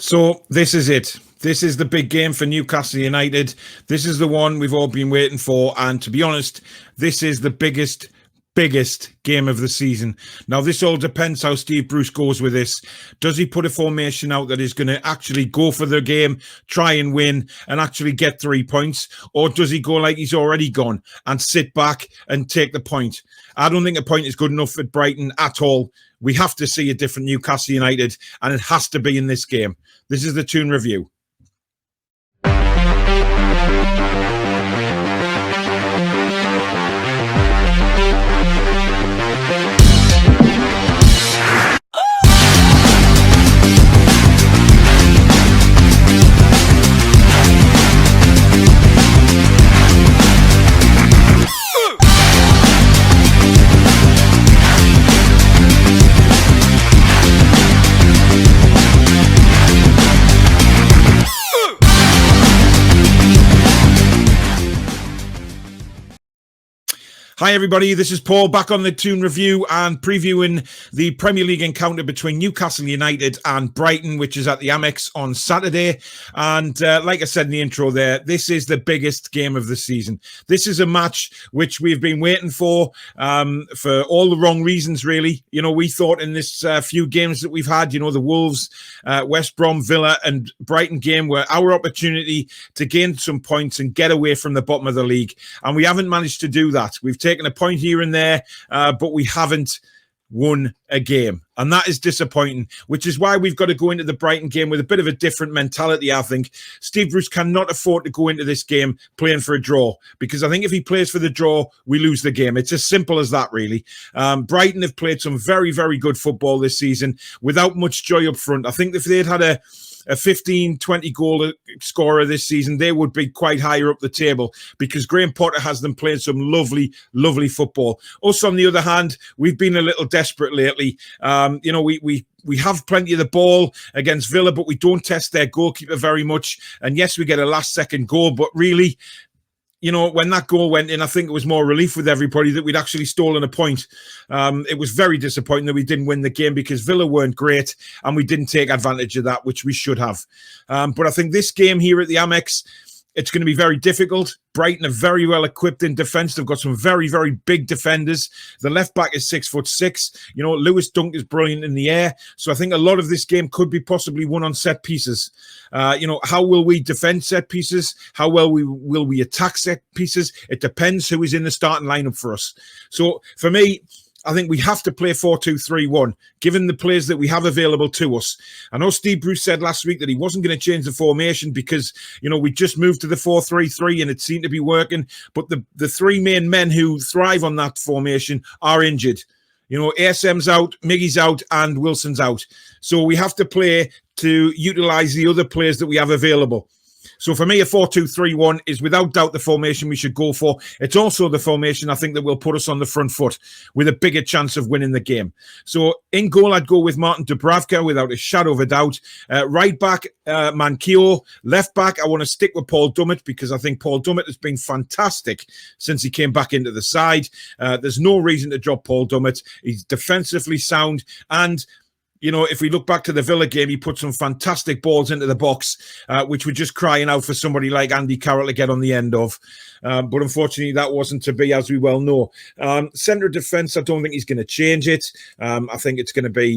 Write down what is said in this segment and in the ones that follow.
So this is it. This is the big game for Newcastle United. This is the one we've all been waiting for. And to be honest, this is the biggest game of the season. Now, this all depends how Steve Bruce goes with this. Does he put a formation out that is going to actually go for the game, try and win, and actually get 3 points? Or does he go like he's already gone and sit back and take the point? I don't think a point is good enough at Brighton at all. We have to see a different Newcastle United, and it has to be in this game. This is the Toon review. Hi everybody, this is Paul back on the Toon review and previewing the Premier League encounter between Newcastle United and Brighton, which is at the Amex on Saturday. And like I said in the intro there, this is the biggest game of the season. This is a match which we've been waiting for all the wrong reasons, really. You know, we thought in this few games that we've had, you know, the Wolves, West Brom, Villa and Brighton game were our opportunity to gain some points and get away from the bottom of the league. And we haven't managed to do that. We've taken a point here and there, but we haven't won a game. And that is disappointing, which is why we've got to go into the Brighton game with a bit of a different mentality, I think. Steve Bruce cannot afford to go into this game playing for a draw, because I think if he plays for the draw, we lose the game. It's as simple as that, really. Brighton have played some very, very good football this season without much joy up front. I think if they'd had a 15, 20 goal scorer this season, they would be quite higher up the table, because Graham Potter has them playing some lovely, lovely football. Us, on the other hand, we've been a little desperate lately. You know, we have plenty of the ball against Villa, but we don't test their goalkeeper very much. And yes, we get a last-second goal, but really, you know, when that goal went in, I think it was more relief with everybody that we'd actually stolen a point. It was very disappointing that we didn't win the game, because Villa weren't great and we didn't take advantage of that, which we should have. But I think this game here at the Amex, it's going to be very difficult. Brighton are very well equipped in defence. They've got some very, very big defenders. The left back is 6'6". You know, Lewis Dunk is brilliant in the air. So I think a lot of this game could be possibly won on set pieces. You know, how will we defend set pieces? How well will we attack set pieces? It depends who is in the starting lineup for us. So for me, I think we have to play 4-2-3-1, given the players that we have available to us. I know Steve Bruce said last week that he wasn't going to change the formation because, you know, we just moved to the 4-3-3 and it seemed to be working. But the three main men who thrive on that formation are injured. You know, ASM's out, Miggy's out, and Wilson's out. So we have to play to utilise the other players that we have available. So for me, a 4-2-3-1 is without doubt the formation we should go for. It's also the formation I think that will put us on the front foot with a bigger chance of winning the game. So in goal, I'd go with Martin Dubravka without a shadow of a doubt. Right back, Manquillo. Left back, I want to stick with Paul Dummett, because I think Paul Dummett has been fantastic since he came back into the side. There's no reason to drop Paul Dummett. He's defensively sound, and you know, if we look back to the Villa game, he put some fantastic balls into the box, which were just crying out for somebody like Andy Carroll to get on the end of. But unfortunately, that wasn't to be, as we well know. Centre of defence, I don't think he's going to change it. I think it's going to be,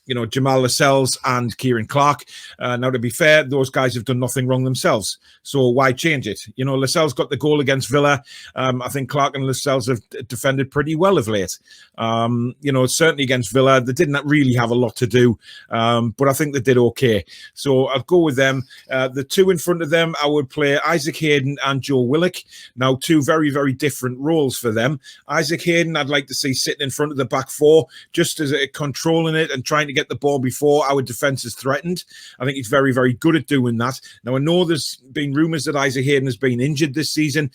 you know, Jamal Lascelles and Kieran Clark. Now, to be fair, those guys have done nothing wrong themselves. So why change it? You know, Lascelles got the goal against Villa. I think Clark and Lascelles have defended pretty well of late. You know, certainly against Villa, they didn't really have a lot to do. But I think they did okay. So I'll go with them. The two in front of them, I would play Isaac Hayden and Joe Willock. Now, two very, very different roles for them. Isaac Hayden, I'd like to see sitting in front of the back four, just as controlling it and trying to get the ball before our defence is threatened. I think he's very, very good at doing that. Now, I know there's been rumours that Isaac Hayden has been injured this season.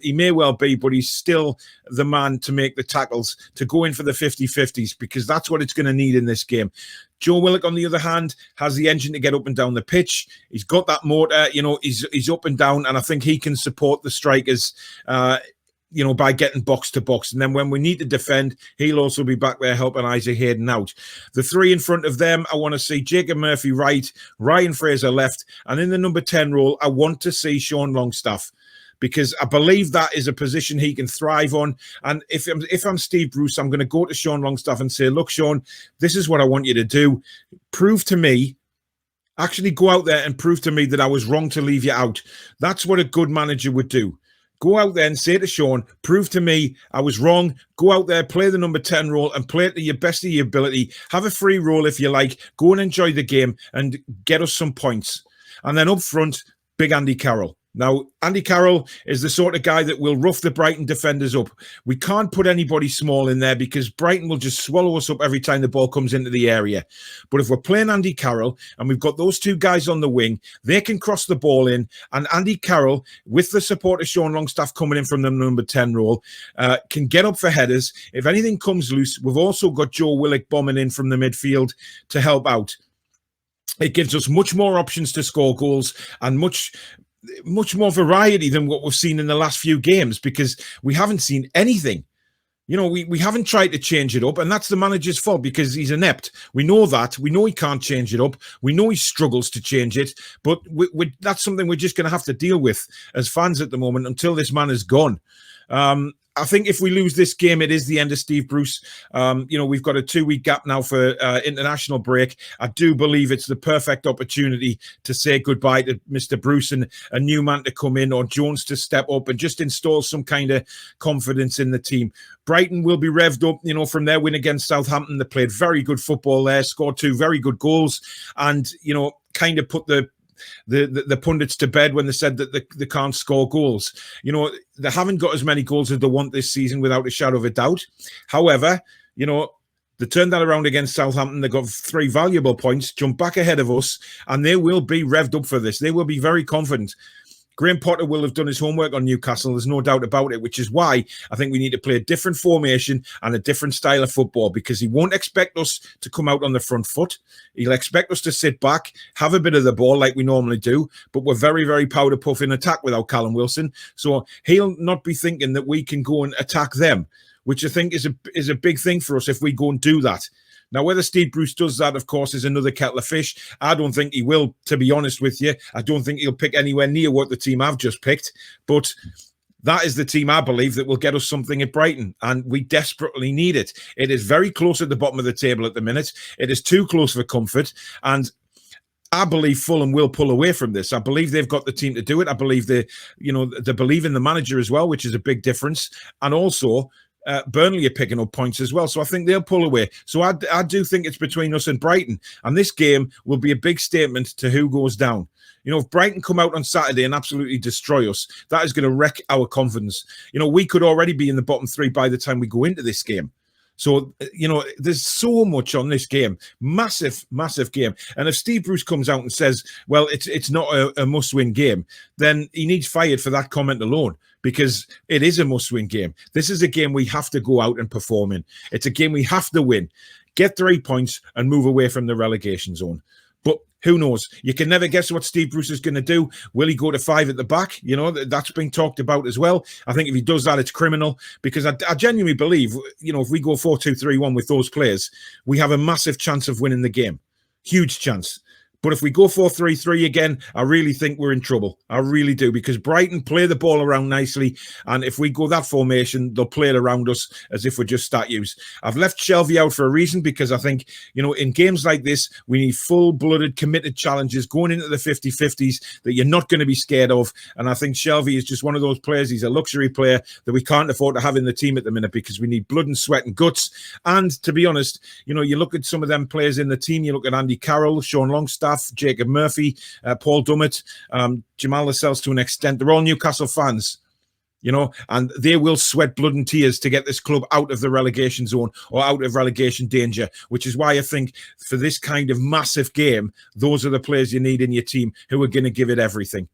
He may well be, but he's still the man to make the tackles, to go in for the 50-50s, because that's what it's going to need in this game. Joe Willock, on the other hand, has the engine to get up and down the pitch. He's got that motor, you know, he's up and down, and I think he can support the strikers by getting box to box. And then when we need to defend, he'll also be back there helping Isaac Hayden out. The three in front of them, I want to see Jacob Murphy right, Ryan Fraser left, and in the number 10 role, I want to see Sean Longstaff, because I believe that is a position he can thrive on. And if I'm Steve Bruce, I'm going to go to Sean Longstaff and say, look, Sean, this is what I want you to do. Prove to me, actually go out there and prove to me that I was wrong to leave you out. That's what a good manager would do. Go out there and say to Sean, prove to me I was wrong. Go out there, play the number 10 role and play it to your best of your ability. Have a free roll if you like. Go and enjoy the game and get us some points. And then up front, big Andy Carroll. Now, Andy Carroll is the sort of guy that will rough the Brighton defenders up. We can't put anybody small in there because Brighton will just swallow us up every time the ball comes into the area. But if we're playing Andy Carroll and we've got those two guys on the wing, they can cross the ball in. And Andy Carroll, with the support of Sean Longstaff coming in from the number 10 role, can get up for headers. If anything comes loose, we've also got Joe Willock bombing in from the midfield to help out. It gives us much more options to score goals and much more variety than what we've seen in the last few games, because we haven't seen anything. We haven't tried to change it up, and that's the manager's fault because he's inept. We know that. We know he can't change it up. We know he struggles to change it, but that's something we're just going to have to deal with as fans at the moment until this man is gone. I think if we lose this game, it is the end of Steve Bruce. We've got a 2-week gap now for international break. I do believe it's the perfect opportunity to say goodbye to Mr. Bruce and a new man to come in, or Jones to step up and just install some kind of confidence in the team. Brighton will be revved up, from their win against Southampton. They played very good football there, scored 2 very good goals, and, kind of put the pundits to bed when they said that they can't score goals. They haven't got as many goals as they want this season, without a shadow of a doubt. However, they turned that around against Southampton. They got 3 valuable points, jumped back ahead of us, and they will be revved up for this. They will be very confident. Graham Potter will have done his homework on Newcastle. There's no doubt about it, which is why I think we need to play a different formation and a different style of football, because he won't expect us to come out on the front foot. He'll expect us to sit back, have a bit of the ball like we normally do, but we're very, very powder puff in attack without Callum Wilson. So he'll not be thinking that we can go and attack them, which I think is a big thing for us if we go and do that. Now, whether Steve Bruce does that, of course, is another kettle of fish. I don't think he will, to be honest with you. I don't think he'll pick anywhere near what the team I've just picked. But that is the team, I believe, that will get us something at Brighton, and we desperately need it. It is very close at the bottom of the table at the minute. It is too close for comfort, and I believe Fulham will pull away from this. I believe they've got the team to do it. I believe they believe in the manager as well, which is a big difference. And also, Burnley are picking up points as well, so I think they'll pull away. So I do think it's between us and Brighton, and this game will be a big statement to who goes down. If Brighton come out on Saturday and absolutely destroy us, that is going to wreck our confidence. We could already be in the bottom 3 by the time we go into this game. So, there's so much on this game. Massive, massive game. And if Steve Bruce comes out and says, well, it's not a must-win game, then he needs fired for that comment alone, because it is a must-win game. This is a game we have to go out and perform in. It's a game we have to win, get 3 points and move away from the relegation zone. But who knows? You can never guess what Steve Bruce is going to do. Will he go to 5 at the back? That's been talked about as well. I think if he does that, it's criminal, because I genuinely believe, if we go 4-2-3-1 with those players, we have a massive chance of winning the game. Huge chance. But if we go 4-3-3 again, I really think we're in trouble. I really do, because Brighton play the ball around nicely, and if we go that formation, they'll play it around us as if we're just statues. I've left Shelvey out for a reason, because I think, in games like this, we need full-blooded, committed challenges going into the 50-50s that you're not going to be scared of, and I think Shelvey is just one of those players. He's a luxury player that we can't afford to have in the team at the minute, because we need blood and sweat and guts. And to be honest, you look at some of them players in the team, you look at Andy Carroll, Sean Longstaff, Jacob Murphy, Paul Dummett, Jamal Lascelles to an extent. They're all Newcastle fans, and they will sweat blood and tears to get this club out of the relegation zone or out of relegation danger, which is why I think for this kind of massive game, those are the players you need in your team who are going to give it everything.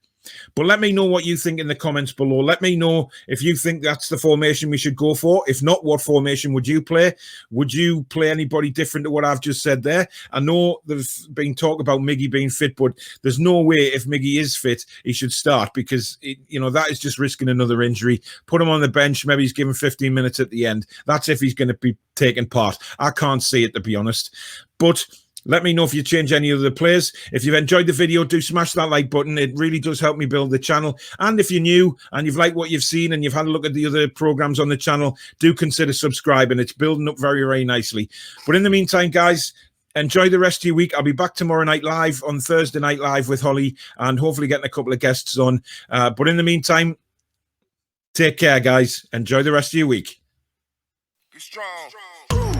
But let me know what you think in the comments below. Let me know if you think that's the formation we should go for. If not, what formation would you play? Would you play anybody different to what I've just said there? I know there's been talk about Miggy being fit, but there's no way if Miggy is fit, he should start, because that is just risking another injury. Put him on the bench. Maybe he's given 15 minutes at the end. That's if he's going to be taking part. I can't see it, to be honest. But let me know if you change any of the players. If you've enjoyed the video, do smash that like button. It really does help me build the channel. And if you're new and you've liked what you've seen and you've had a look at the other programs on the channel, do consider subscribing. It's building up very, very nicely. But in the meantime, guys, enjoy the rest of your week. I'll be back tomorrow night live on Thursday Night Live with Holly, and hopefully getting a couple of guests on. But in the meantime, take care, guys. Enjoy the rest of your week. Be strong. Be strong.